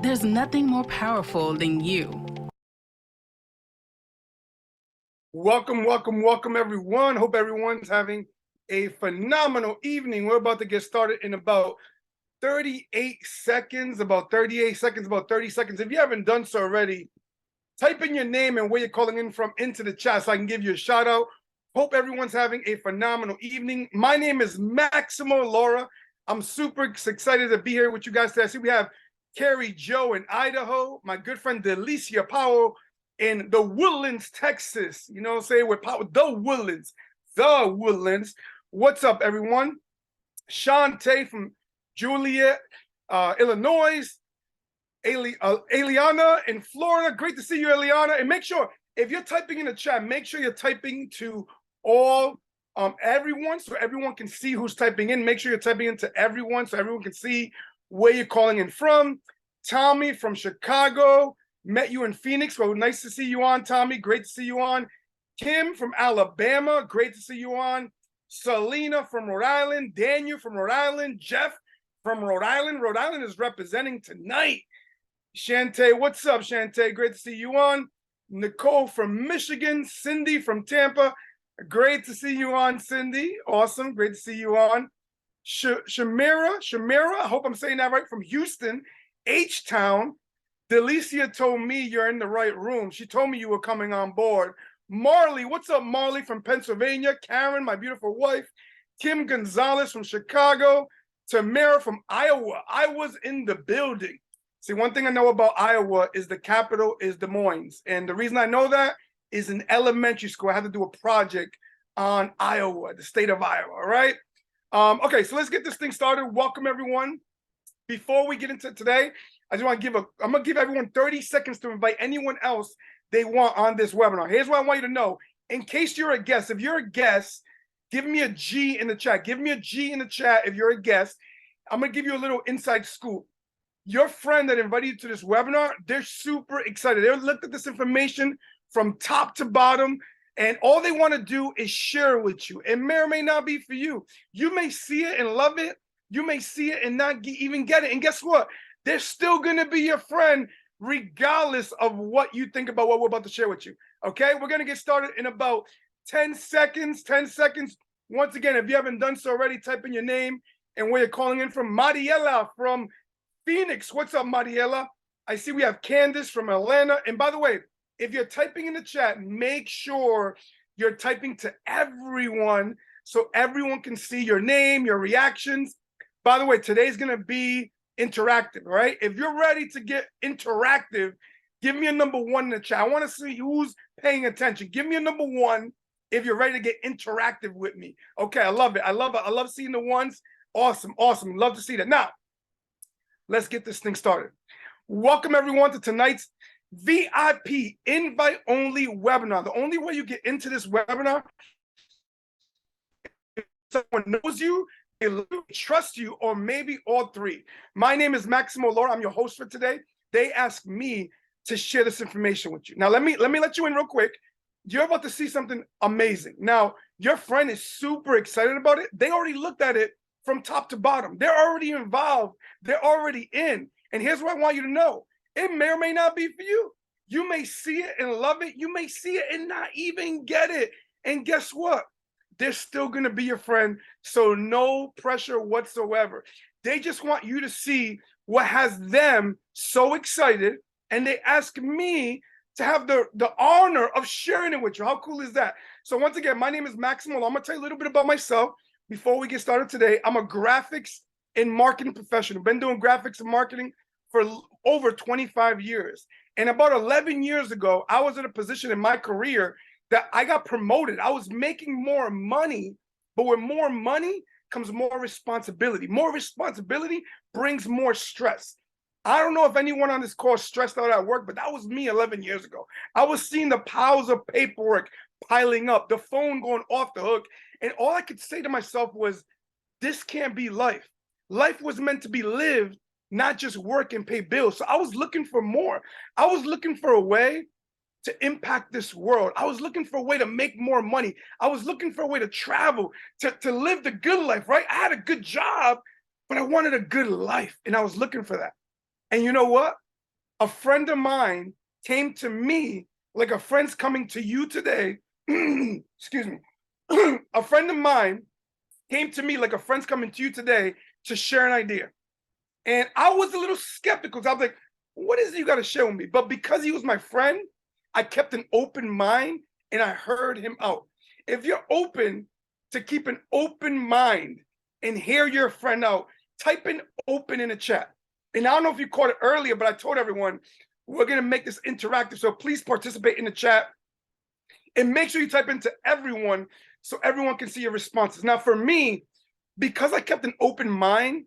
There's nothing more powerful than you. Welcome, welcome, welcome, everyone. Hope everyone's having a phenomenal evening. We're about to get started in about 38 seconds, about 38 seconds, about 30 seconds. If you haven't done so already, type in your name and where you're calling in from into the chat so I can give you a shout out. Hope everyone's having a phenomenal evening. My name is Maximo Lora. I'm super excited to be here with you guys today. I see we have Carrie Joe in Idaho, my good friend Delicia Powell in the Woodlands, Texas. You know what I'm saying? We're the Woodlands. What's up, everyone? Shantae from Juliet, Illinois. Eliana in Florida. Great to see you, Eliana. And make sure, if you're typing in the chat, make sure you're typing to all everyone so everyone can see who's typing in. Make sure you're typing into everyone so everyone can see where you're calling in from. Tommy from Chicago. Met you in Phoenix. Well, nice to see you on, Tommy. Great to see you on. Kim from Alabama. Great to see you on. Selena from Rhode Island. Daniel from Rhode Island. Jeff from Rhode Island. Rhode Island is representing tonight. Shantae, what's up, Shantae? Great to see you on. Nicole from Michigan. Cindy from Tampa. Great to see you on, Cindy. Awesome. Great to see you on. Shamira, I hope I'm saying that right, from Houston, H-Town. Delicia told me you're in the right room. She told me you were coming on board. Marley, what's up, Marley from Pennsylvania? Karen, my beautiful wife. Kim Gonzalez from Chicago. Tamara from Iowa. Iowa's in the building. See, one thing I know about Iowa is the capital is Des Moines. And the reason I know that is in elementary school, I had to do a project on Iowa, the state of Iowa, all right? Okay, so let's get this thing started. Welcome, everyone. Before we get into today, I just want to I'm going to give everyone 30 seconds to invite anyone else they want on this webinar. Here's what I want you to know. In case you're a guest, if you're a guest, give me a G in the chat. Give me a G in the chat if you're a guest. I'm going to give you a little inside scoop. Your friend that invited you to this webinar, they're super excited. They looked at this information from top to bottom, and all they want to do is share it with you. It may or may not be for you. You may see it and love it. You may see it and not even get it. And guess what? They're still going to be your friend regardless of what you think about what we're about to share with you. Okay? We're going to get started in about 10 seconds. 10 seconds. Once again, if you haven't done so already, type in your name and where you're calling in from. Mariela from Phoenix. What's up, Mariela? I see we have Candace from Atlanta. And by the way, if you're typing in the chat, make sure you're typing to everyone so everyone can see your name, your reactions. By the way, today's going to be interactive, right? If you're ready to get interactive, give me a number 1 in the chat. I want to see who's paying attention. Give me a number 1 if you're ready to get interactive with me. Okay, I love it. I love seeing the ones. Awesome, awesome. Love to see that. Now, let's get this thing started. Welcome, everyone, to tonight's VIP invite-only webinar. The only way you get into this webinar if someone knows you, they trust you, or maybe all three. My name is Maximo Lora. I'm your host for today. They asked me to share this information with you. Now, let me let you in real quick. You're about to see something amazing. Now, your friend is super excited about it. They already looked at it from top to bottom. They're already involved. They're already in. And here's what I want you to know. It may or may not be for you. You may see it and love it. You may see it and not even get it. And guess what? They're still going to be your friend. So no pressure whatsoever. They just want you to see what has them so excited. And they ask me to have the honor of sharing it with you. How cool is that? So once again, my name is Maximo. I'm going to tell you a little bit about myself before we get started today. I'm a graphics and marketing professional. Been doing graphics and marketing for over 25 years. And about 11 years ago, I was in a position in my career that I got promoted. I was making more money, but with more money comes more responsibility. More responsibility brings more stress. I don't know if anyone on this call is stressed out at work, but that was me 11 years ago. I was seeing the piles of paperwork piling up, the phone going off the hook. And all I could say to myself was, this can't be life. Life was meant to be lived, not just work and pay bills. So I was looking for more. I was looking for a way to impact this world. I was looking for a way to make more money. I was looking for a way to travel, to live the good life, right? I had a good job, but I wanted a good life, and I was looking for that. And you know what? a friend of mine came to me like a friend's coming to you today. Excuse me. A friend of mine came to me like a friend's coming to you today to share an idea. And I was a little skeptical. I was like, what is it you got to share with me? But because he was my friend, I kept an open mind and I heard him out. If you're open to keep an open mind and hear your friend out, type in open in the chat. And I don't know if you caught it earlier, but I told everyone we're going to make this interactive. So please participate in the chat and make sure you type into everyone so everyone can see your responses. Now, for me, because I kept an open mind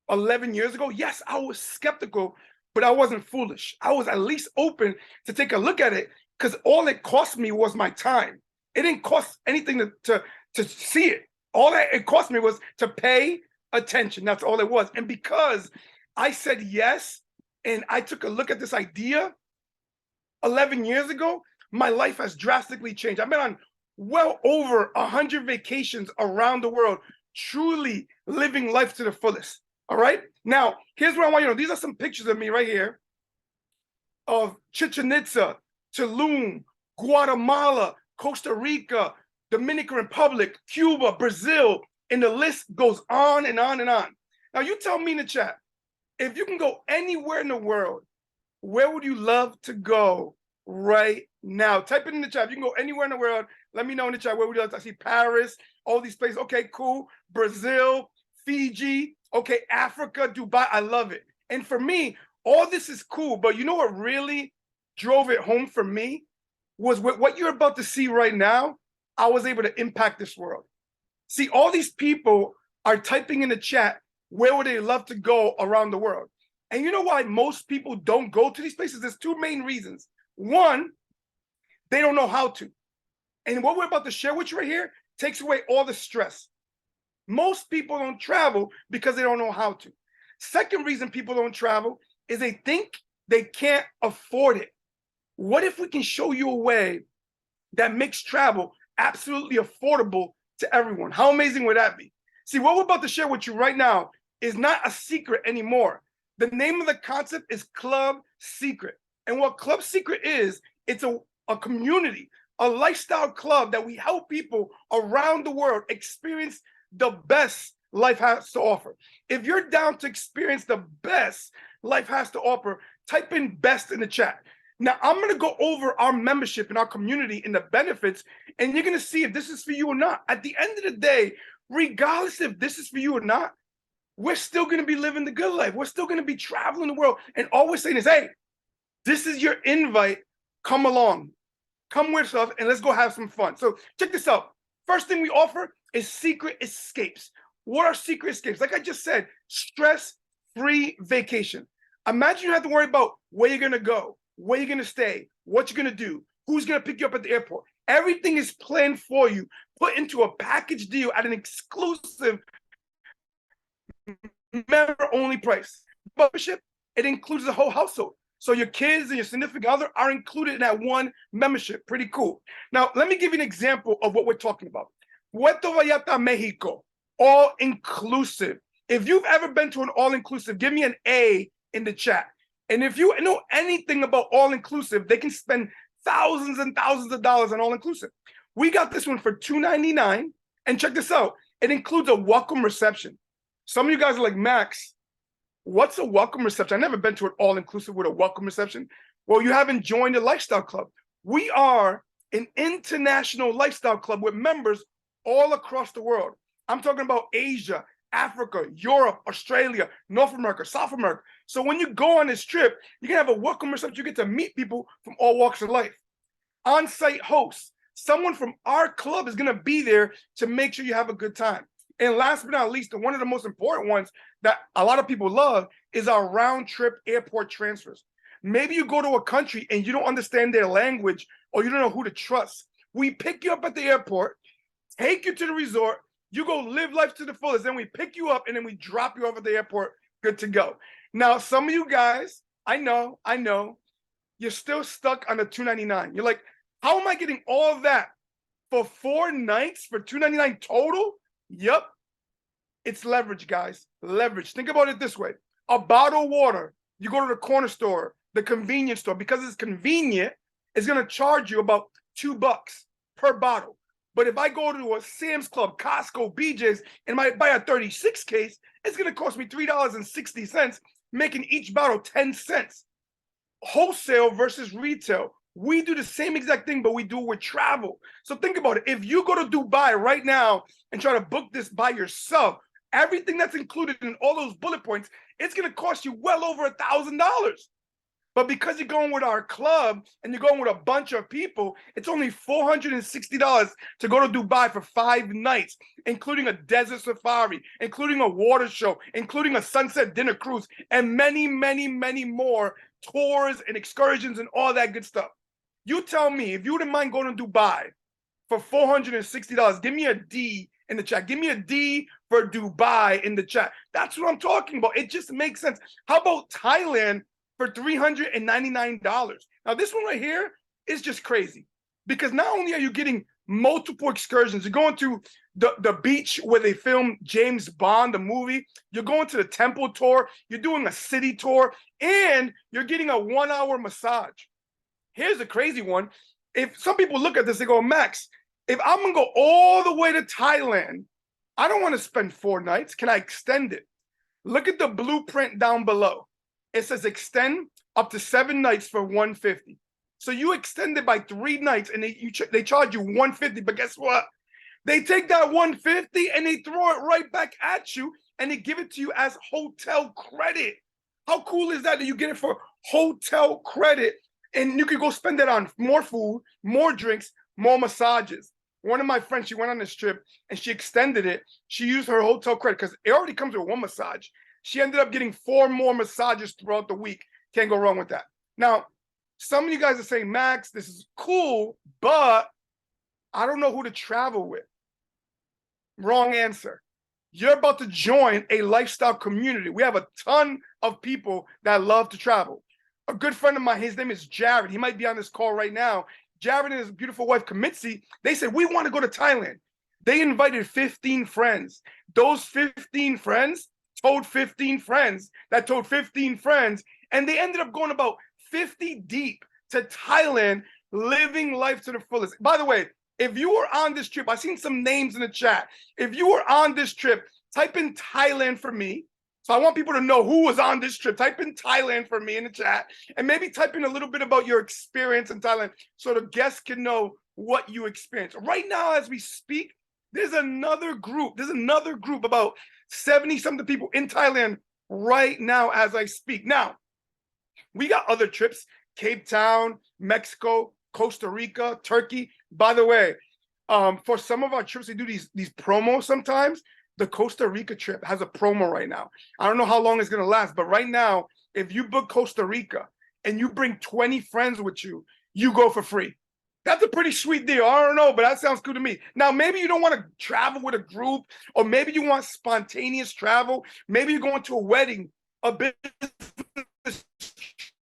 11 years ago, yes, I was skeptical, but I wasn't foolish. I was at least open to take a look at it because all it cost me was my time. It didn't cost anything to see it. All that it cost me was to pay attention. That's all it was. And because I said yes, and I took a look at this idea 11 years ago, my life has drastically changed. I've been on well over 100 vacations around the world, truly living life to the fullest. All right. Now, here's what I want you to know. These are some pictures of me right here of Chichen Itza, Tulum, Guatemala, Costa Rica, Dominican Republic, Cuba, Brazil, and the list goes on and on and on. Now, you tell me in the chat, if you can go anywhere in the world, where would you love to go right now? Type it in the chat. If you can go anywhere in the world, let me know in the chat where would you like to see Paris, all these places. Okay, cool. Brazil, Fiji, okay, Africa, Dubai. I love it. And for me, all this is cool, but you know what really drove it home for me was with what you're about to see right now. I was able to impact this world. See, all these people are typing in the chat, where would they love to go around the world? And you know why most people don't go to these places? There's two main reasons. One, they don't know how to. And what we're about to share with you right here takes away all the stress. Most people don't travel because they don't know how to. Second reason people don't travel is they think they can't afford it. What if we can show you a way that makes travel absolutely affordable to everyone? How amazing would that be? See, what we're about to share with you right now is not a secret anymore. The name of the concept is Club Secret. And what Club Secret is, it's a community, a lifestyle club that we help people around the world experience the best life has to offer. If you're down to experience the best life has to offer, type in best in the chat. Now, I'm going to go over our membership and our community and the benefits, and you're going to see if this is for you or not. At the end of the day, regardless if this is for you or not, we're still going to be living the good life. We're still going to be traveling the world. And all we're saying is, hey, this is your invite. Come along. Come with us, and let's go have some fun. So check this out. First thing we offer is secret escapes. What are secret escapes? Like I just said, stress-free vacation. Imagine you have to worry about where you're going to go, where you're going to stay, what you're going to do, who's going to pick you up at the airport. Everything is planned for you, put into a package deal at an exclusive member-only price. Membership, it includes the whole household. So your kids and your significant other are included in that one membership. Pretty cool. Now, let me give you an example of what we're talking about. Puerto Vallarta, Mexico, all-inclusive. If you've ever been to an all-inclusive, give me an A in the chat. And if you know anything about all-inclusive, they can spend thousands and thousands of dollars on all-inclusive. We got this one for $299. And check this out. It includes a welcome reception. Some of you guys are like, Max, what's a welcome reception? I've never been to an all-inclusive with a welcome reception. Well, you haven't joined a lifestyle club. We are an international lifestyle club with members all across the world. I'm talking about Asia, Africa, Europe, Australia, North America, South America. So when you go on this trip, you can have a welcome reception. You get to meet people from all walks of life. On-site hosts. Someone from our club is going to be there to make sure you have a good time. And last but not least, one of the most important ones that a lot of people love is our round-trip airport transfers. Maybe you go to a country and you don't understand their language or you don't know who to trust. We pick you up at the airport, take you to the resort, you go live life to the fullest, then we pick you up and then we drop you off at the airport, good to go. Now, some of you guys, I know, you're still stuck on the $299. You're like, how am I getting all of that for 4 nights for $299 total? Yep. It's leverage, guys. Leverage. Think about it this way. A bottle of water You go to the corner store, the convenience store, because it's convenient, it's going to charge you about $2 per bottle. But if I go to a Sam's Club, Costco, BJ's, and I buy a 36 case, it's going to cost me $3.60, making each bottle 10 cents. Wholesale versus retail. We do the same exact thing, but we do it with travel. So think about it. If you go to Dubai right now and try to book this by yourself, everything that's included in all those bullet points, it's going to cost you well over $1,000. But because you're going with our club and you're going with a bunch of people, it's only $460 to go to Dubai for 5 nights, including a desert safari, including a water show, including a sunset dinner cruise, and many, many, many more tours and excursions and all that good stuff. You tell me, if you wouldn't mind going to Dubai for $460, give me a D in the chat. Give me a D for Dubai in the chat. That's what I'm talking about. It just makes sense. How about Thailand for $399? Now, this one right here is just crazy, because not only are you getting multiple excursions, you're going to the beach where they filmed James Bond, the movie, you're going to the temple tour, you're doing a city tour, and you're getting a 1-hour massage. Here's the crazy one. If some people look at this, they go, Max, if I'm going to go all the way to Thailand, I don't want to spend 4 nights. Can I extend it? Look at the blueprint down below. It says extend up to 7 nights for $150. So you extend it by 3 nights and they charge you $150. But guess what? They take that $150 and they throw it right back at you and they give it to you as hotel credit. How cool is that you get it for hotel credit? And you could go spend it on more food, more drinks, more massages. One of my friends, she went on this trip and she extended it. She used her hotel credit because it already comes with 1 massage. She ended up getting 4 more massages throughout the week. Can't go wrong with that. Now, some of you guys are saying, Max, this is cool, but I don't know who to travel with. Wrong answer. You're about to join a lifestyle community. We have a ton of people that love to travel. A good friend of mine, his name is Jared. He might be on this call right now. Jared and his beautiful wife, Kamitsi, they said, we want to go to Thailand. They invited 15 friends. Those 15 friends told 15 friends that told 15 friends, and they ended up going about 50 deep to Thailand, living life to the fullest. By the way, if you were on this trip, I've seen some names in the chat. If you were on this trip, type in Thailand for me. So I want people to know who was on this trip. Type in Thailand for me in the chat, and maybe type in a little bit about your experience in Thailand so the guests can know what you experienced. Right now, as we speak, there's another group. There's another group, about 70-something people in Thailand right now as I speak. Now, we got other trips, Cape Town, Mexico, Costa Rica, Turkey. By the way, for some of our trips, we do these promos sometimes. The Costa Rica trip has a promo right now. I don't know how long it's going to last, but right now, if you book Costa Rica and you bring 20 friends with you, you go for free. That's a pretty sweet deal. I don't know, but that sounds good to me. Now, maybe you don't want to travel with a group, or maybe you want spontaneous travel. Maybe you're going to a wedding, a business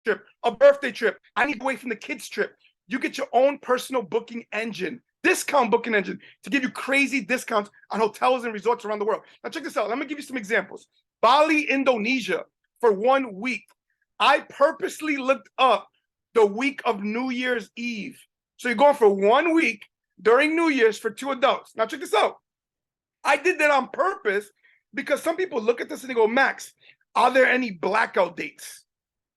trip, a birthday trip. I need away from the kids trip. You get your own personal booking engine. Discount booking engine to give you crazy discounts on hotels and resorts around the world. Now check this out. Let me give you some examples. Bali, Indonesia for 1 week. I purposely looked up the week of New Year's Eve. So you're going for 1 week during New Year's for 2 adults. Now check this out. I did that on purpose because some people look at this and they go, Max, are there any blackout dates?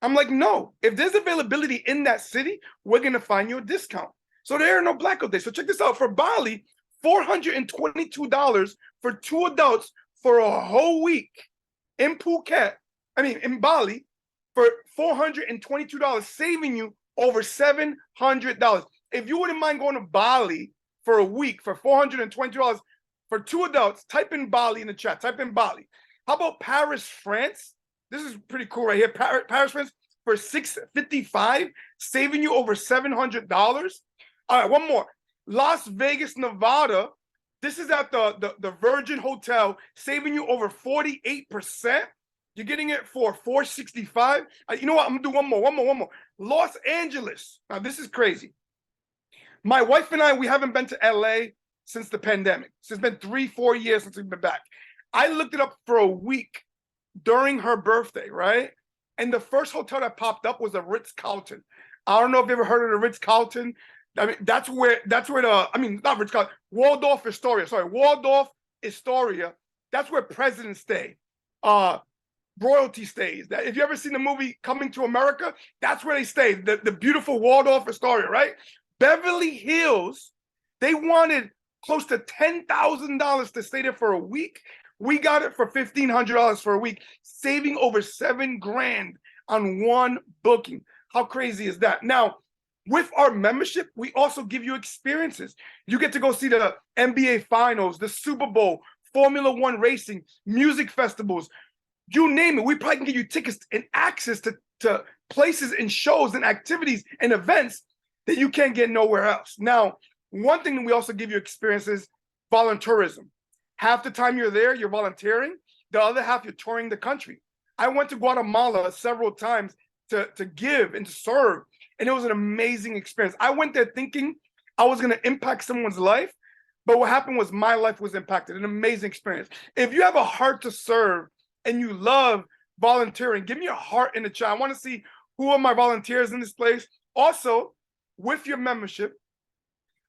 I'm like, no. If there's availability in that city, we're going to find you a discount. So there are no blackout days. So check this out. For Bali, $422 for 2 adults for a whole week in in Bali, for $422, saving you over $700. If you wouldn't mind going to Bali for a week for $420 for 2 adults, type in Bali in the chat. Type in Bali. How about Paris, France? This is pretty cool right here. Paris, France for $655, saving you over $700. All right, one more. Las Vegas, Nevada. This is at the Virgin Hotel, saving you over 48%. You're getting it for $465. You know what? I'm gonna do one more. Los Angeles. Now this is crazy. My wife and I, we haven't been to LA since the pandemic. So it's been 3-4 years since we've been back. I looked it up for a week during her birthday, right? And the first hotel that popped up was a Ritz-Carlton. I don't know if you ever heard of the Ritz-Carlton. I mean, that's where the, I mean, not Ritz-Carlton, Waldorf Astoria. Sorry, Waldorf Astoria. That's where presidents stay. Royalty stays. That, if you ever seen the movie Coming to America, that's where they stay. The beautiful Waldorf Astoria, right? Beverly Hills, they wanted close to $10,000 to stay there for a week. We got it for $1,500 for a week, saving over $7,000 on one booking. How crazy is that? Now, with our membership, we also give you experiences. You get to go see the NBA Finals, the Super Bowl, Formula One racing, music festivals, you name it. We probably can give you tickets and access to places and shows and activities and events that you can't get nowhere else. Now, one thing that we also give you experiences, volunteerism. Half the time you're there, you're volunteering. The other half, you're touring the country. I went to Guatemala several times to give and to serve, and it was an amazing experience. I went there thinking I was going to impact someone's life, but what happened was my life was impacted. An amazing experience. If you have a heart to serve and you love volunteering, give me a heart in the chat. I want to see who are my volunteers in this place. Also, with your membership,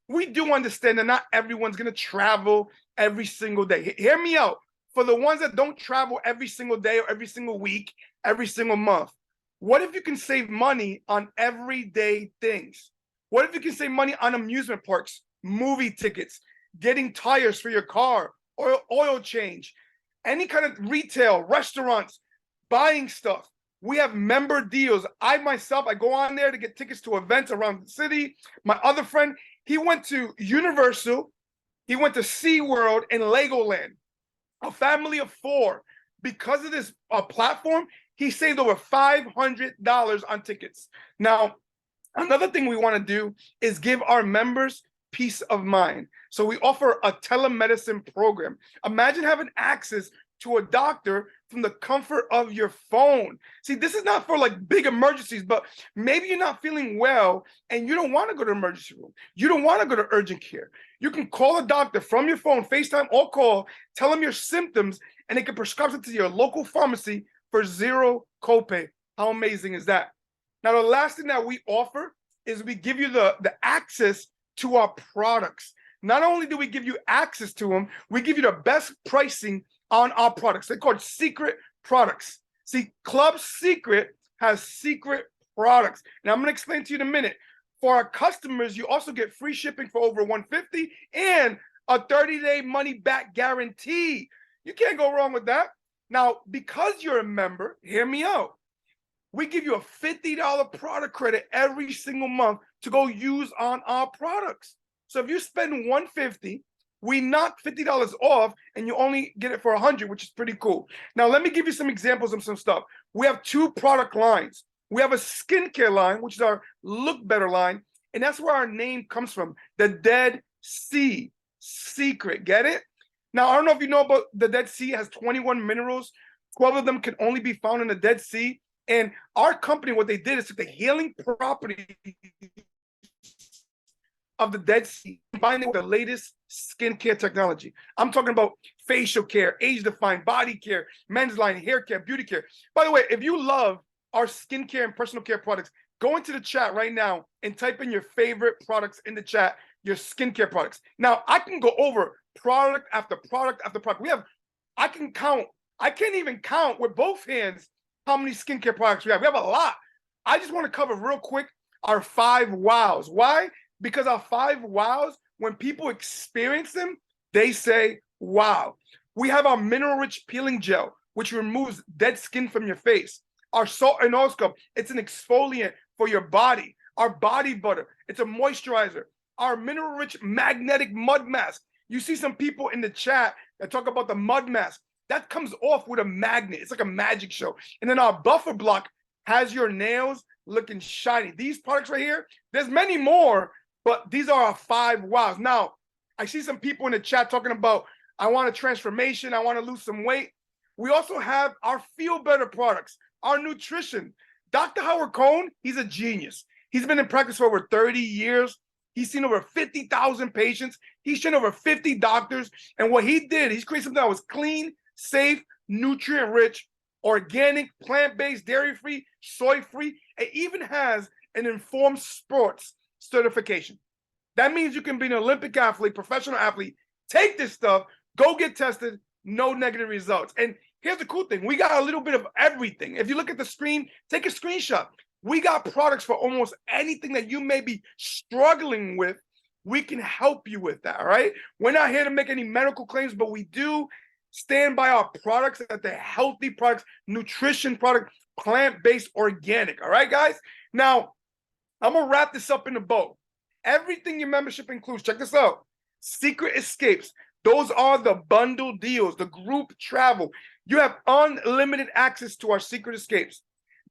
we do understand that not everyone's going to travel every single day. Hear me out. For the ones that don't travel every single day or every single week, every single month, what if you can save money on everyday things? What if you can save money on amusement parks, movie tickets, getting tires for your car, oil change, any kind of retail, restaurants, buying stuff? We have member deals. I go on there to get tickets to events around the city. My other friend, he went to Universal, he went to SeaWorld and Legoland. A family of 4. Because of this platform, he saved over $500 on tickets. Now, another thing we want to do is give our members peace of mind. So we offer a telemedicine program. Imagine having access to a doctor from the comfort of your phone. See, this is not for like big emergencies, but maybe you're not feeling well and you don't want to go to the emergency room. You don't want to go to urgent care. You can call a doctor from your phone, FaceTime or call, tell them your symptoms, and they can prescribe it to your local pharmacy for 0 copay. How amazing is that? Now, the last thing that we offer is we give you the access to our products. Not only do we give you access to them, we give you the best pricing on our products. They're called secret products. See, Club Secret has secret products. Now, I'm going to explain to you in a minute. For our customers, you also get free shipping for over $150 and a 30-day money-back guarantee. You can't go wrong with that. Now, because you're a member, hear me out. We give you a $50 product credit every single month to go use on our products. So if you spend $150, we knock $50 off and you only get it for $100, which is pretty cool. Now, let me give you some examples of some stuff. We have 2 product lines. We have a skincare line, which is our Look Better line, and that's where our name comes from, the Dead Sea Secret. Get it? Now, I don't know if you know about the Dead Sea. It has 21 minerals. 12 of them can only be found in the Dead Sea. And our company, what they did is took the healing property of the Dead Sea, combined it with the latest skincare technology. I'm talking about facial care, age-defying, body care, men's line, hair care, beauty care. By the way, if you love our skincare and personal care products, go into the chat right now and type in your favorite products in the chat, your skincare products. Now, I can go over product after product after product. I can't even count with both hands how many skincare products we have. We have a lot. I just want to cover real quick our 5 wows. Why? Because our 5 wows, when people experience them, they say, wow. We have our mineral-rich peeling gel, which removes dead skin from your face. Our salt and oil scrub, it's an exfoliant for your body. Our body butter, it's a moisturizer. Our mineral-rich magnetic mud mask. You see some people in the chat that talk about the mud mask. That comes off with a magnet. It's like a magic show. And then our buffer block has your nails looking shiny. These products right here, there's many more, but these are our 5 wows. Now, I see some people in the chat talking about, I want a transformation, I want to lose some weight. We also have our Feel Better products, our nutrition. Dr. Howard Cohn, he's a genius. He's been in practice for over 30 years. He's seen over 50,000 patients. He's seen over 50 doctors. And what he did, he's created something that was clean, safe, nutrient-rich, organic, plant-based, dairy-free, soy-free. It even has an informed sports certification. That means you can be an Olympic athlete, professional athlete, take this stuff, go get tested, no negative results. And here's the cool thing. We got a little bit of everything. If you look at the screen, take a screenshot. We got products for almost anything that you may be struggling with. We can help you with that, all right? We're not here to make any medical claims, but we do stand by our products, that they're healthy products, nutrition product, plant-based, organic, all right, guys? Now, I'm going to wrap this up in a bow. Everything your membership includes, check this out. Secret escapes. Those are the bundle deals, the group travel. You have unlimited access to our secret escapes.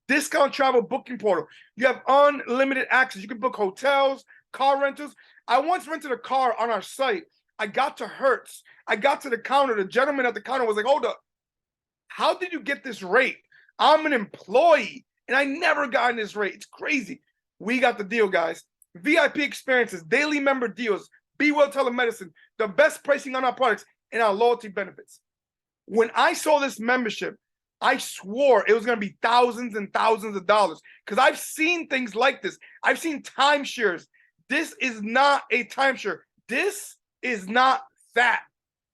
Discount travel booking portal. You have unlimited access. You can book hotels, car rentals. I once rented a car on our site. I got to Hertz. I got to the counter. The gentleman at the counter was like, hold up. How did you get this rate? I'm an employee, and I never got this rate. It's crazy. We got the deal, guys. VIP experiences, daily member deals, Be Well Telemedicine, the best pricing on our products, and our loyalty benefits. When I saw this membership, I swore it was going to be thousands and thousands of dollars because I've seen things like this. I've seen timeshares. This is not a timeshare. This is not that.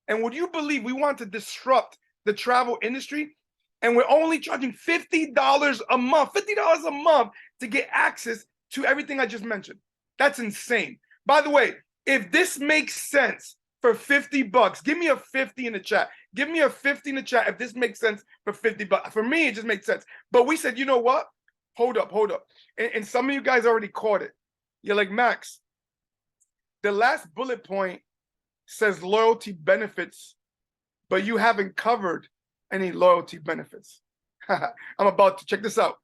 And would you believe we want to disrupt the travel industry? And we're only charging $50 a month, $50 a month to get access to everything I just mentioned. That's insane. By the way, if this makes sense for $50, give me a 50 in the chat. Give me a 50 in the chat if this makes sense for $50. For me, it just makes sense. But we said, you know what? Hold up. And some of you guys already caught it. You're like, Max, the last bullet point says loyalty benefits, but you haven't covered any loyalty benefits. I'm about to check this out.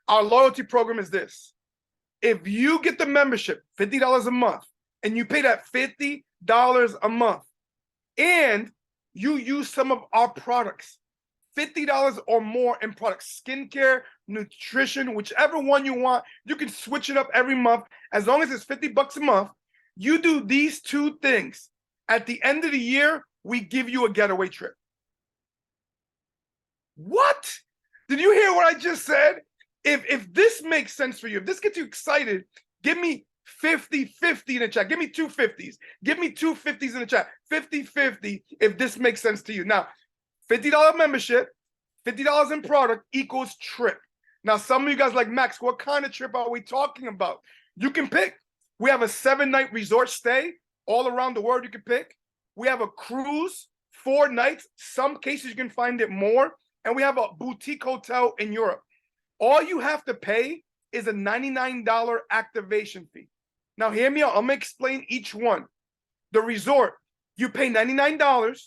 Our loyalty program is this. If you get the membership, $50 a month, and you pay that $50 a month, and you use some of our products, $50 or more in products, skincare, nutrition, whichever one you want, you can switch it up every month. As long as it's $50 a month, you do these two things. At the end of the year, we give you a getaway trip. What? Did you hear what I just said? If this makes sense for you, if this gets you excited, give me 50-50 in the chat. Give me two 50s. Give me two 50s in the chat. 50-50 if this makes sense to you. Now, $50 membership, $50 in product equals trip. Now, some of you guys like, Max, what kind of trip are we talking about? You can pick. We have a 7-night resort stay all around the world you can pick. We have a cruise, 4 nights. Some cases you can find it more. And we have a boutique hotel in Europe. All you have to pay is a $99 activation fee. Now, hear me out. I'm going to explain each one. The resort, you pay $99.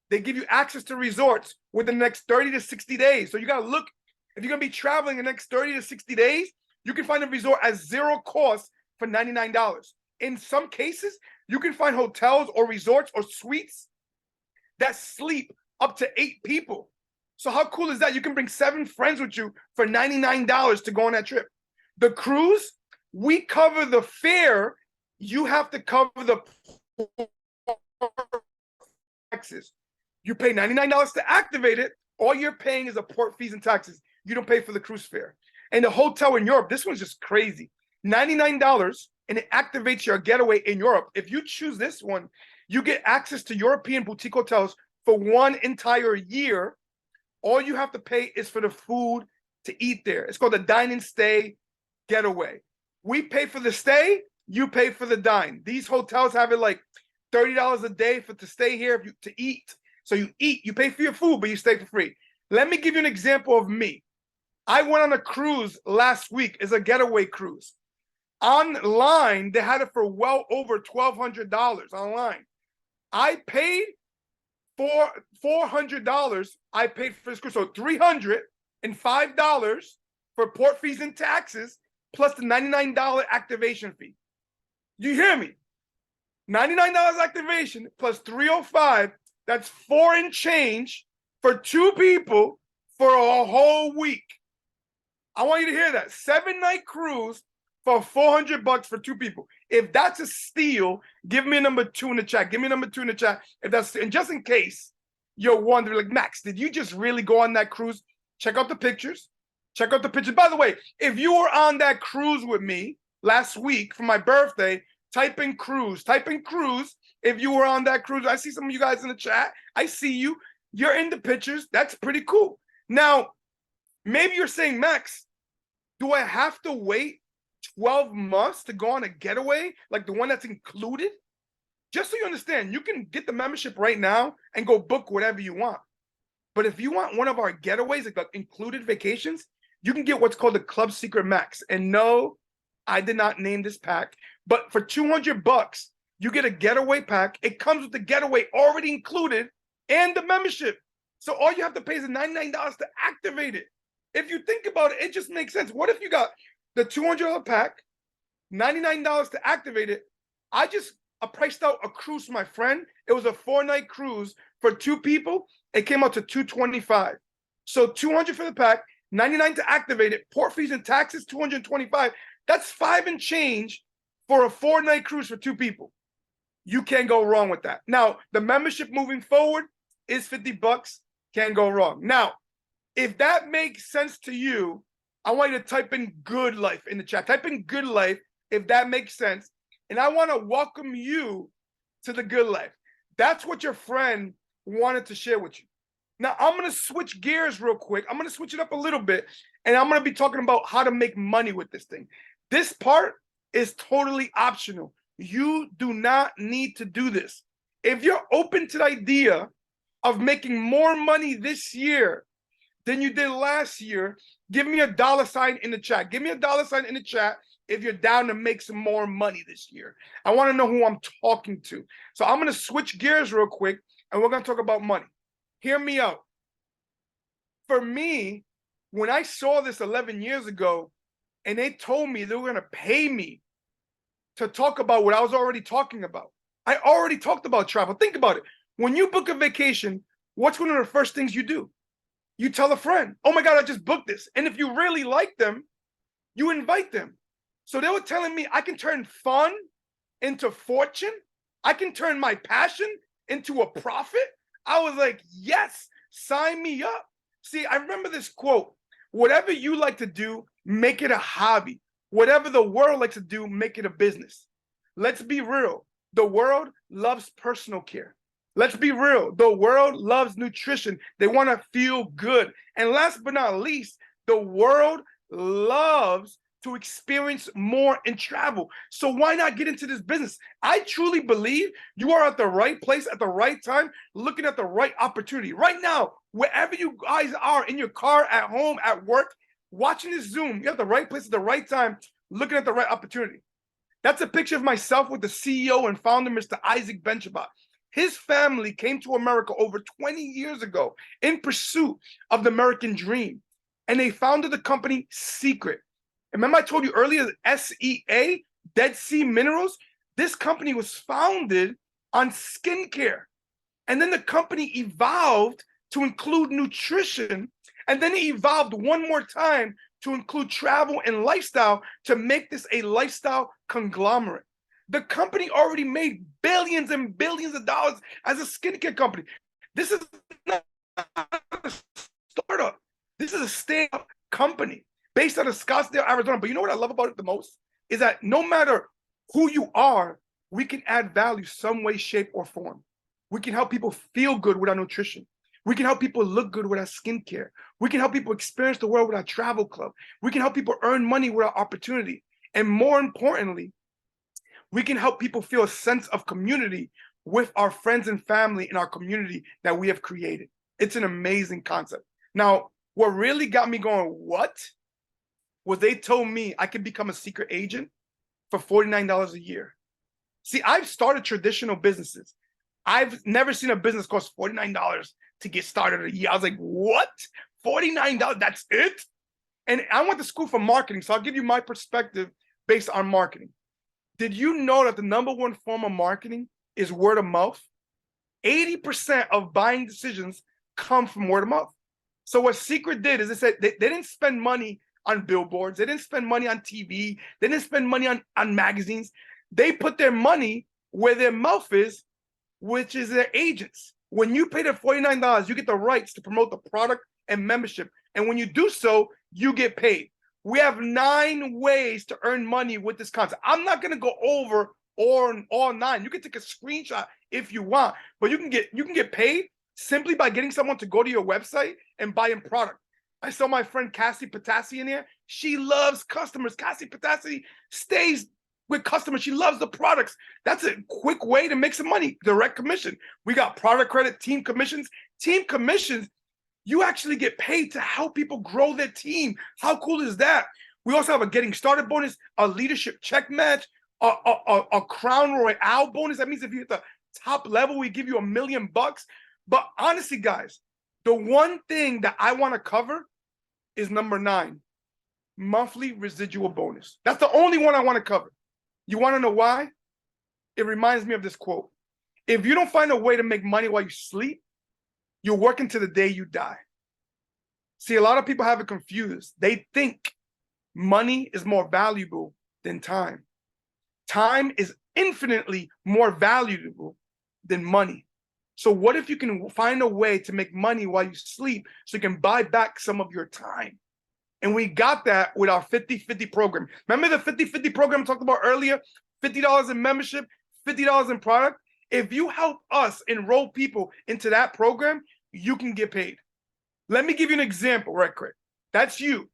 They give you access to resorts within the next 30 to 60 days. So you got to look. If you're going to be traveling the next 30 to 60 days, you can find a resort at zero cost for $99. In some cases, you can find hotels or resorts or suites that sleep up to 8 people. So how cool is that? You can bring 7 friends with you for $99 to go on that trip. The cruise, we cover the fare. You have to cover the taxes. You pay $99 to activate it. All you're paying is the port fees and taxes. You don't pay for the cruise fare. And the hotel in Europe, this one's just crazy. $99, and it activates your getaway in Europe. If you choose this one, you get access to European boutique hotels for 1 entire year. All you have to pay is for the food to eat there. It's called the Dine and Stay Getaway. We pay for the stay, you pay for the dine. These hotels have it like $30 a day to stay here to eat. So you eat, you pay for your food, but you stay for free. Let me give you an example of me. I went on a cruise last week. It's a getaway cruise. Online, they had it for well over $1,200 online. I paid $400. I paid for this cruise, so $305 for port fees and taxes, plus the $99 activation fee. You hear me? $99 activation plus $305. That's $4 and change for 2 people for a whole week. I want you to hear that. 7-night cruise for $400 for 2 people. If that's a steal, give me a number 2 in the chat. Give me a number 2 in the chat. If that's, and just in case you're wondering, like, Max, did you just really go on that cruise? Check out the pictures. Check out the pictures. By the way, if you were on that cruise with me last week for my birthday, type in cruise. Type in cruise if you were on that cruise. I see some of you guys in the chat. I see you. You're in the pictures. That's pretty cool. Now, maybe you're saying, Max, do I have to wait 12 months to go on a getaway, like the one that's included? Just so you understand, you can get the membership right now and go book whatever you want. But if you want one of our getaways, like the included vacations, you can get what's called the Club Secret Max. And no, I did not name this pack, but for $200, you get a getaway pack. It comes with the getaway already included and the membership. So all you have to pay is $99 to activate it. If you think about it, it just makes sense. What if you got the $200 pack, $99 to activate it? I priced out a cruise for my friend. It was a 4-night cruise for 2 people. It came out to $225. So $200 for the pack, $99 to activate it, port fees and taxes, $225. That's $5 and change for a 4-night cruise for 2 people. You can't go wrong with that. Now, the membership moving forward is $50. Can't go wrong. Now, if that makes sense to you, I want you to type in good life in the chat. Type in good life if that makes sense. And I want to welcome you to the good life. That's what your friend wanted to share with you. Now, I'm going to switch gears real quick. I'm going to switch it up a little bit. And I'm going to be talking about how to make money with this thing. This part is totally optional. You do not need to do this. If you're open to the idea of making more money this year than you did last year, give me a $ in the chat. Give me a $ in the chat if you're down to make some more money this year. I want to know who I'm talking to. So I'm going to switch gears real quick, and we're going to talk about money. Hear me out. For me, when I saw this 11 years ago, and they told me they were going to pay me to talk about what I was already talking about. I already talked about travel. Think about it. When you book a vacation, what's one of the first things you do? You tell a friend, oh my God, I just booked this. And if you really like them, you invite them. So they were telling me I can turn fun into fortune. I can turn my passion into a profit. I was like, yes, sign me up. See, I remember this quote, whatever you like to do, make it a hobby. Whatever the world likes to do, make it a business. Let's be real. The world loves personal care. Let's be real. The world loves nutrition. They want to feel good. And last but not least, the world loves to experience more and travel. So why not get into this business? I truly believe you are at the right place at the right time, looking at the right opportunity. Right now, wherever you guys are, in your car, at home, at work, watching this Zoom, you're at the right place at the right time, looking at the right opportunity. That's a picture of myself with the CEO and founder, Mr. Isaac Benchabot. His family came to America over 20 years ago in pursuit of the American dream. And they founded the company Secret. Remember I told you earlier, SEA, Dead Sea Minerals? This company was founded on skincare. And then the company evolved to include nutrition. And then it evolved one more time to include travel and lifestyle to make this a lifestyle conglomerate. The company already made billions and billions of dollars as a skincare company. This is not a startup. This is a stand-up company based out of Scottsdale, Arizona. But you know what I love about it the most? Is that no matter who you are, we can add value some way, shape, or form. We can help people feel good with our nutrition. We can help people look good with our skincare. We can help people experience the world with our travel club. We can help people earn money with our opportunity. And more importantly, we can help people feel a sense of community with our friends and family in our community that we have created. It's an amazing concept. Now, what really got me going, what? Was they told me I could become a secret agent for $49 a year. See, I've started traditional businesses. I've never seen a business cost $49 to get started a year. I was like, what? $49, that's it? And I went to school for marketing, so I'll give you my perspective based on marketing. Did you know that the #1 form of marketing is word of mouth? 80% of buying decisions come from word of mouth. So what Secret did is they said they didn't spend money on billboards. They didn't spend money on TV. They didn't spend money on magazines. They put their money where their mouth is, which is their agents. When you pay the $49, you get the rights to promote the product and membership And when you do so, you get paid. We have 9 ways to earn money with this concept. I'm not going to go over all 9. You can take a screenshot if you want, but you can get paid simply by getting someone to go to your website and buy in product. I saw my friend Cassie Patassi in here. She loves customers. Cassie Patassi stays with customers. She loves the products. That's a quick way to make some money. Direct commission. We got product credit, team commissions. Team commissions, you actually get paid to help people grow their team. How cool is that? We also have a getting started bonus, a leadership check match, a crown royale bonus. That means if you're at the top level, we give you $1 million. But honestly, guys, the one thing that I want to cover is number 9, monthly residual bonus. That's the only one I want to cover. You want to know why? It reminds me of this quote. If you don't find a way to make money while you sleep, you're working to the day you die. See, a lot of people have it confused. They think money is more valuable than time. Time is infinitely more valuable than money. So what if you can find a way to make money while you sleep so you can buy back some of your time? And we got that with our 50/50 program. Remember the 50/50 program I talked about earlier? $50 in membership, $50 in product. If you help us enroll people into that program, you can get paid. Let me give you an example right quick. That's you.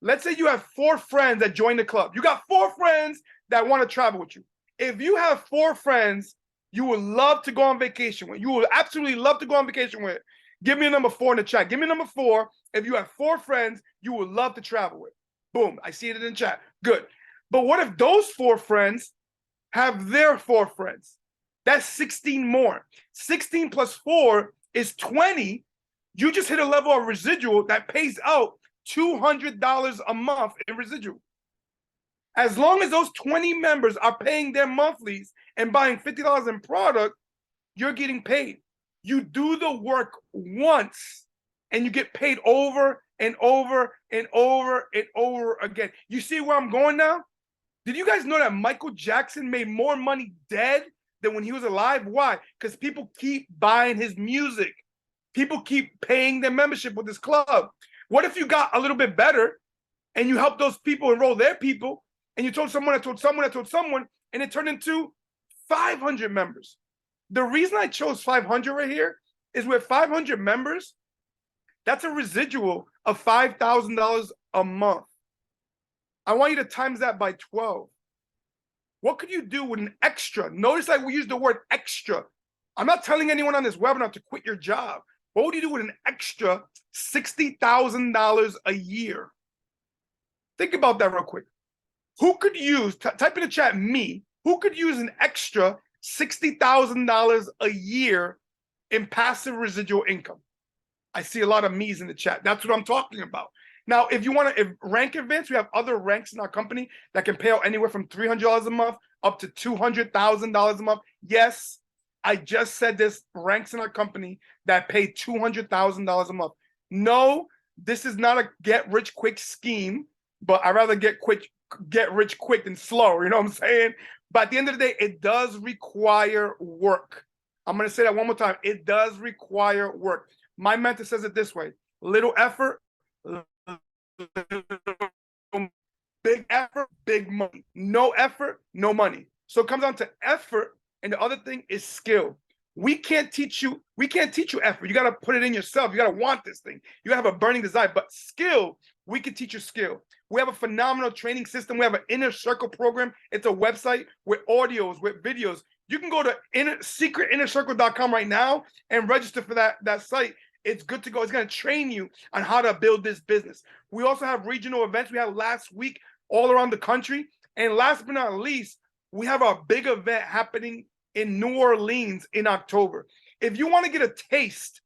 Let's say you have 4 friends that join the club. You got 4 friends that want to travel with you. If you have 4 friends you would love to go on vacation with, you would absolutely love to go on vacation with, give me a number 4 in the chat. Give me a number 4 if you have 4 friends you would love to travel with. Boom, I see it in the chat. Good. But what if those 4 friends have their 4 friends? That's 16 more. 16 plus 4 is 20. You just hit a level of residual that pays out $200 a month in residual. As long as those 20 members are paying their monthlies and buying $50 in product, you're getting paid. You do the work once and you get paid over and over and over and over again. You see where I'm going now? Did you guys know that Michael Jackson made more money dead than when he was alive? Why? Because people keep buying his music. People keep paying their membership with this club. What if you got a little bit better and you helped those people enroll their people and you told someone, and it turned into 500 members? The reason I chose 500 right here is with 500 members, that's a residual of $5,000 a month. I want you to times that by 12. What could you do with an extra? Notice that we use the word extra. I'm not telling anyone on this webinar to quit your job. What would you do with an extra $60,000 a year? Think about that real quick. Who could use, type in the chat, me, who could use an extra $60,000 a year in passive residual income? I see a lot of me's in the chat. That's what I'm talking about. Now, if you want to rank events, we have other ranks in our company that can pay out anywhere from $300 a month up to $200,000 a month. Yes, I just said this, ranks in our company that pay $200,000 a month. No, this is not a get-rich-quick scheme, but I'd rather get rich quick than slow, you know what I'm saying? But at the end of the day, it does require work. I'm going to say that one more time. It does require work. My mentor says it this way: little effort, big effort, big money. No effort, no money. So it comes down to effort, and the other thing is skill. We can't teach you effort. You got to put it in yourself. You got to want this thing. You got to have a burning desire. But skill, we can teach you skill. We have a phenomenal training system. We have an inner circle program. It's a website with audios, with videos. You can go to secretinnercircle.com right now and register for that site. It's good to go. It's going to train you on how to build this business. We also have regional events. We had last week all around the country. And last but not least, we have our big event happening in New Orleans in October. If you want to get a taste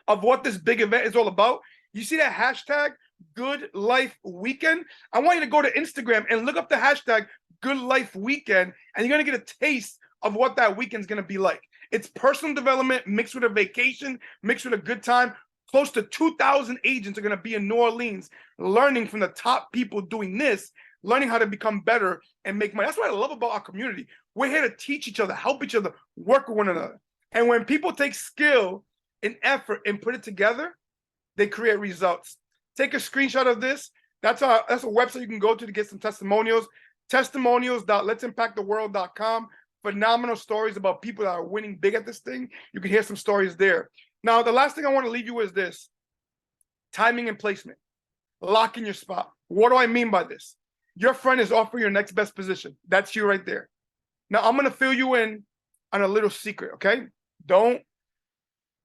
of what this big event is all about, you see that hashtag Good Life Weekend? I want you to go to Instagram and look up the hashtag Good Life Weekend, and you're going to get a taste of what that weekend's going to be like. It's personal development mixed with a vacation, mixed with a good time. Close to 2,000 agents are going to be in New Orleans learning from the top people doing this, learning how to become better and make money. That's what I love about our community. We're here to teach each other, help each other, work with one another. And when people take skill and effort and put it together, they create results. take a screenshot of this. That's a website you can go to get some testimonials. Testimonials.letsimpacttheworld.com. Phenomenal stories about people that are winning big at this thing. You can hear some stories there. Now, the last thing I want to leave you with is this: timing and placement. Lock in your spot. What do I mean by this? Your friend is offering your next best position. That's you right there. Now, I'm going to fill you in on a little secret, okay? Don't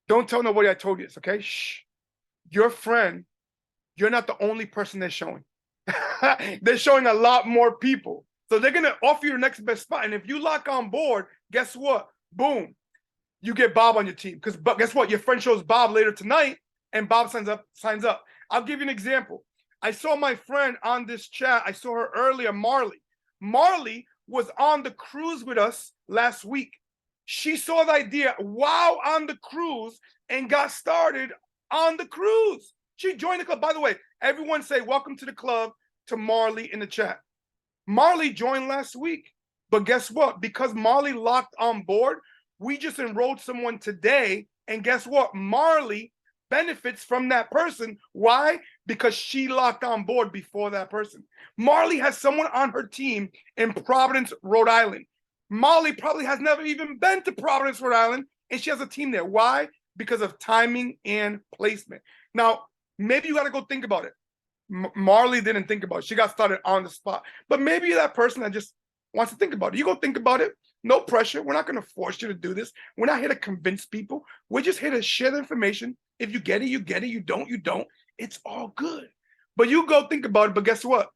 tell nobody I told you this, okay? Shh. Your friend, you're not the only person they're showing. They're showing a lot more people. So they're going to offer you the next best spot. And if you lock on board, guess what? Boom. You get Bob on your team. Because guess what? Your friend shows Bob later tonight, and Bob signs up. I'll give you an example. I saw my friend on this chat. I saw her earlier, Marley. Marley was on the cruise with us last week. She saw the idea while on the cruise and got started on the cruise. She joined the club. By the way, everyone say welcome to the club to Marley in the chat. Marley joined last week. But guess what? Because Marley locked on board, we just enrolled someone today. And guess what? Marley benefits from that person. Why? Because she locked on board before that person. Marley has someone on her team in Providence, Rhode Island. Marley probably has never even been to Providence, Rhode Island, and she has a team there. Why? Because of timing and placement. Now, maybe you got to go think about it. Marley didn't think about it. She got started on the spot. But maybe you're that person that just wants to think about it. You go think about it. No pressure. We're not going to force you to do this. We're not here to convince people. We're just here to share the information. If you get it, you get it. You don't, you don't. It's all good. But you go think about it. But guess what?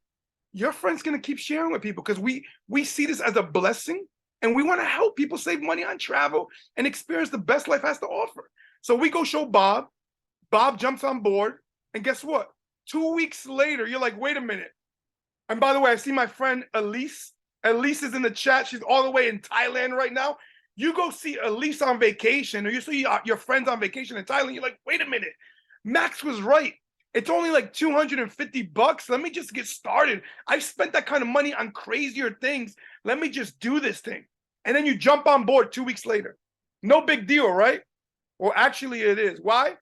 Your friend's going to keep sharing with people because we see this as a blessing, and we want to help people save money on travel and experience the best life has to offer. So we go show Bob. Bob jumps on board. And guess what? 2 weeks later, you're like, wait a minute. And by the way, I see my friend Elise. Elise is in the chat. She's all the way in Thailand right now. You go see Elise on vacation, or you see your friends on vacation in Thailand. You're like, wait a minute. Max was right. It's only like $250. Let me just get started. I've spent that kind of money on crazier things. Let me just do this thing. And then you jump on board 2 weeks later. No big deal, right? Well, actually it is. Why?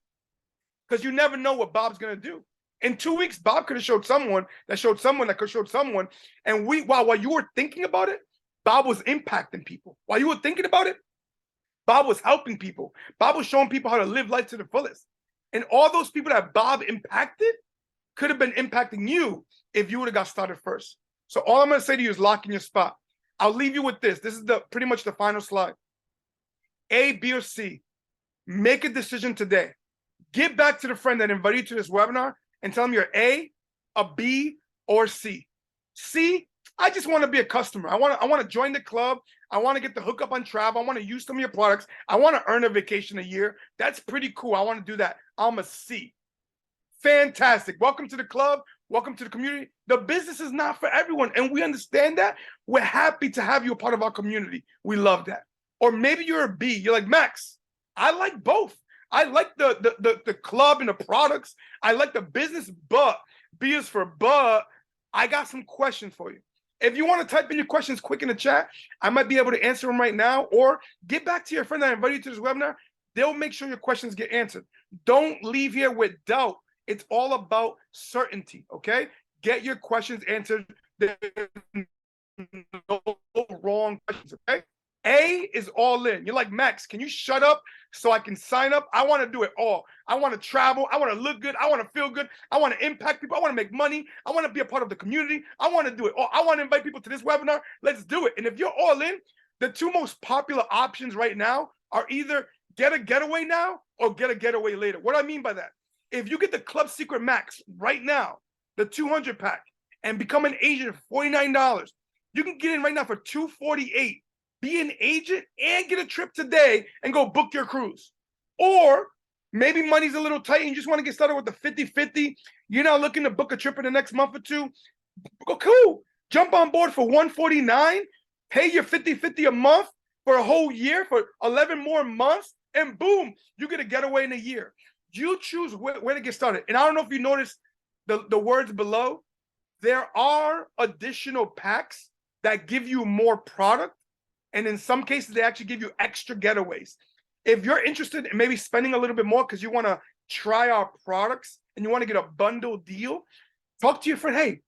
Because you never know what Bob's going to do. In 2 weeks, Bob could have showed someone that showed someone that could show someone. And while you were thinking about it, Bob was impacting people. While you were thinking about it, Bob was helping people. Bob was showing people how to live life to the fullest. And all those people that Bob impacted could have been impacting you if you would have got started first. So all I'm going to say to you is lock in your spot. I'll leave you with this. This is pretty much the final slide. A, B, or C. Make a decision today. Get back to the friend that invited you to this webinar and tell them you're A, a B, or C. C, I just want to be a customer. I want to join the club. I want to get the hookup on travel. I want to use some of your products. I want to earn a vacation a year. That's pretty cool. I want to do that. I'm a C. Fantastic. Welcome to the club. Welcome to the community. The business is not for everyone, and we understand that. We're happy to have you a part of our community. We love that. Or maybe you're a B. You're like, Max, I like both. I like the club and the products. I like the business, but B is for but. I got some questions for you. If you want to type in your questions quick in the chat, I might be able to answer them right now, or get back to your friend that invited you to this webinar. They'll make sure your questions get answered. Don't leave here with doubt. It's all about certainty, okay? Get your questions answered. There's no wrong questions, okay? A is all in. You're like, Max, can you shut up so I can sign up? I want to do it all. I want to travel. I want to look good. I want to feel good. I want to impact people. I want to make money. I want to be a part of the community. I want to do it all. I want to invite people to this webinar. Let's do it. And if you're all in, the two most popular options right now are either get a getaway now or get a getaway later. What do I mean by that? If you get the Club Secret Max right now, the 200 pack, and become an agent for $49, you can get in right now for $248. Be an agent and get a trip today and go book your cruise. Or maybe money's a little tight and you just want to get started with the 50-50. You're not looking to book a trip in the next month or two. Go cool. Jump on board for $149. Pay your 50-50 a month for a whole year for 11 more months. And boom, you get a getaway in a year. You choose where to get started. And I don't know if you noticed the words below. There are additional packs that give you more product. And in some cases, they actually give you extra getaways. If you're interested in maybe spending a little bit more because you want to try our products and you want to get a bundle deal, talk to your friend. Hey,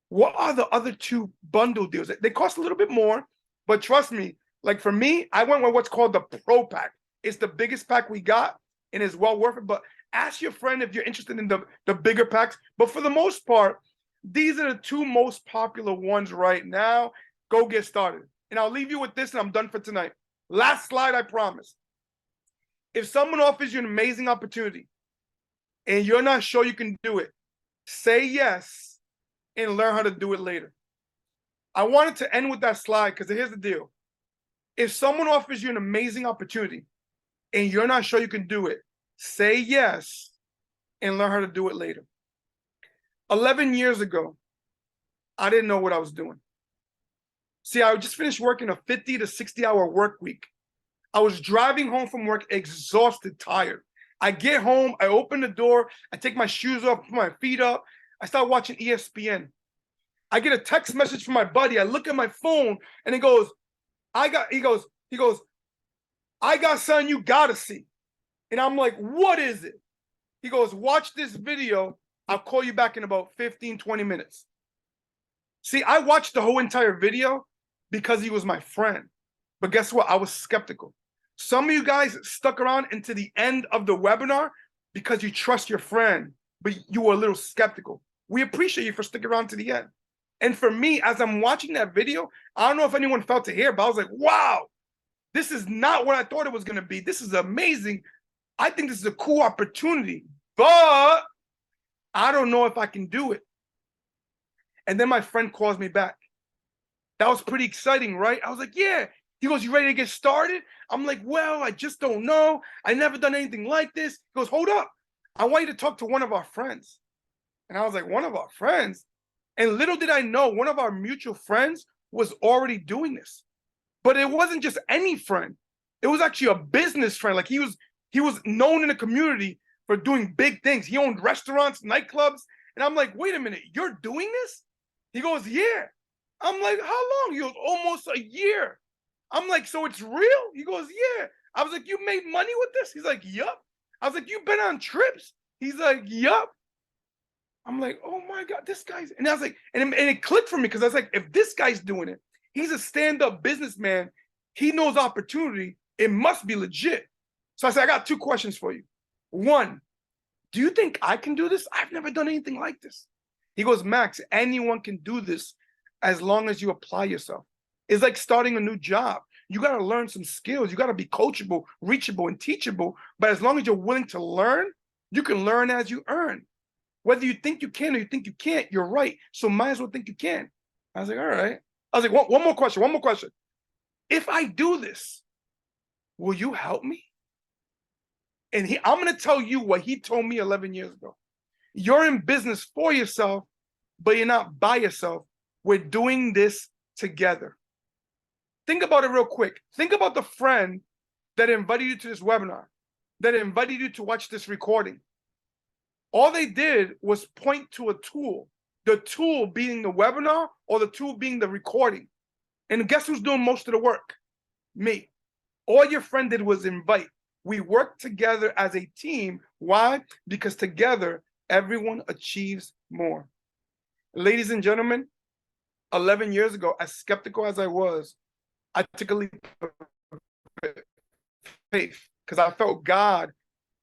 what are the other 2 bundle deals? They cost a little bit more, but trust me, like for me, I went with what's called the Pro Pack. It's the biggest pack we got, and it's well worth it. But ask your friend if you're interested in the bigger packs. But for the most part, these are the 2 most popular ones right now. Go get started. And I'll leave you with this, and I'm done for tonight. Last slide, I promise. If someone offers you an amazing opportunity and you're not sure you can do it, say yes and learn how to do it later. I wanted to end with that slide because here's the deal. If someone offers you an amazing opportunity and you're not sure you can do it, say yes and learn how to do it later. 11 years ago, I didn't know what I was doing. See, I just finished working a 50 to 60-hour work week. I was driving home from work exhausted, tired. I get home, I open the door, I take my shoes off, put my feet up, I start watching ESPN. I get a text message from my buddy. I look at my phone and he goes, I got something you gotta see. And I'm like, what is it? He goes, watch this video. I'll call you back in about 15, 20 minutes. See, I watched the whole entire video because he was my friend. But guess what? I was skeptical. Some of you guys stuck around into the end of the webinar because you trust your friend, but you were a little skeptical. We appreciate you for sticking around to the end. And for me, as I'm watching that video, I don't know if anyone felt it here, but I was like, wow, this is not what I thought it was going to be. This is amazing. I think this is a cool opportunity, but I don't know if I can do it. And then my friend calls me back. That was pretty exciting, right? I was like, yeah. He goes, you ready to get started? I'm like, well, I just don't know. I never done anything like this. He goes, hold up. I want you to talk to one of our friends. And I was like, one of our friends? And little did I know, one of our mutual friends was already doing this. But it wasn't just any friend. It was actually a business friend. Like he was known in the community for doing big things. He owned restaurants, nightclubs. And I'm like, wait a minute, you're doing this? He goes, yeah. I'm like, how long? He goes, almost a year. I'm like, so it's real? He goes, yeah. I was like, you made money with this? He's like, yup. I was like, you've been on trips? He's like, yup. I'm like, oh my God, this guy's, and I was like, and it clicked for me because I was like, if this guy's doing it, he's a stand-up businessman, he knows opportunity, it must be legit. So I said, I got 2 questions for you. 1, do you think I can do this? I've never done anything like this. He goes, Max, anyone can do this as long as you apply yourself. It's like starting a new job. You got to learn some skills. You got to be coachable, reachable, and teachable. But as long as you're willing to learn, you can learn as you earn. Whether you think you can or you think you can't, you're right. So might as well think you can. I was like, all right. I was like, one more question. If I do this, will you help me? And I'm going to tell you what he told me 11 years ago. You're in business for yourself, but you're not by yourself. We're doing this together. Think about it real quick. Think about the friend that invited you to this webinar, that invited you to watch this recording. All they did was point to a tool, the tool being the webinar or the tool being the recording. And guess who's doing most of the work? Me. All your friend did was invite. We work together as a team. Why? Because together, everyone achieves more. Ladies and gentlemen, 11 years ago, as skeptical as I was, I took a leap of faith because I felt God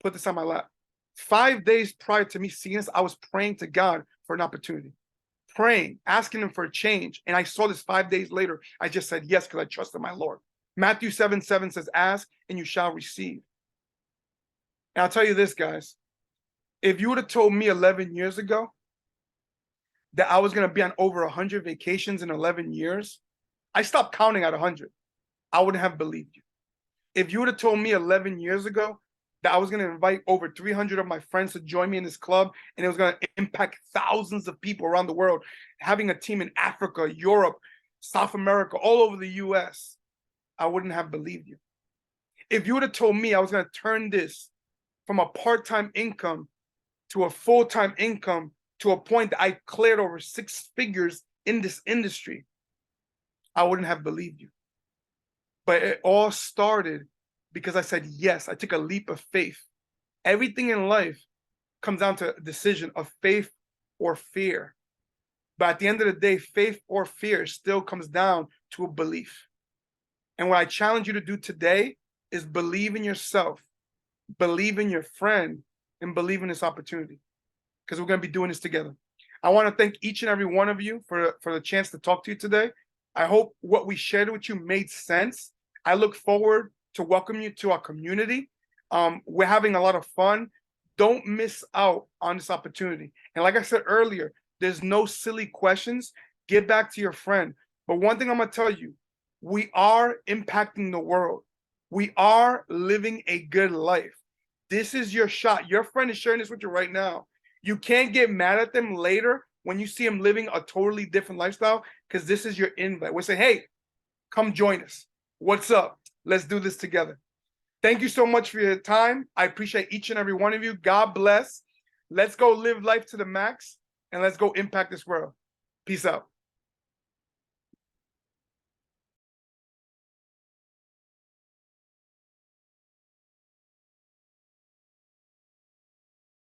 put this on my lap. 5 days prior to me seeing this, I was praying to God for an opportunity, praying, asking him for a change. And I saw this 5 days later. I just said yes because I trusted my Lord. Matthew 7:7 says, ask and you shall receive. And I'll tell you this, guys. If you would have told me 11 years ago that I was going to be on over 100 vacations in 11 years, I stopped counting at 100. I wouldn't have believed you. If you would have told me 11 years ago that I was going to invite over 300 of my friends to join me in this club and it was going to impact thousands of people around the world, having a team in Africa, Europe, South America, all over the US, I wouldn't have believed you. If you would have told me I was going to turn this from a part-time income to a full-time income to a point that I cleared over 6 figures in this industry, I wouldn't have believed you. But it all started because I said yes. I took a leap of faith. Everything in life comes down to a decision of faith or fear. But at the end of the day, faith or fear still comes down to a belief. And what I challenge you to do today is believe in yourself, believe in your friend, and believe in this opportunity, because we're going to be doing this together. I want to thank each and every one of you for the chance to talk to you today. I hope what we shared with you made sense. I look forward to welcoming you to our community. We're having a lot of fun. Don't miss out on this opportunity. And like I said earlier, there's no silly questions. Get back to your friend. But one thing I'm going to tell you, we are impacting the world. We are living a good life. This is your shot. Your friend is sharing this with you right now. You can't get mad at them later when you see them living a totally different lifestyle, because this is your invite. We're saying, hey, come join us. What's up? Let's do this together. Thank you so much for your time. I appreciate each and every one of you. God bless. Let's go live life to the max, and let's go impact this world. Peace out.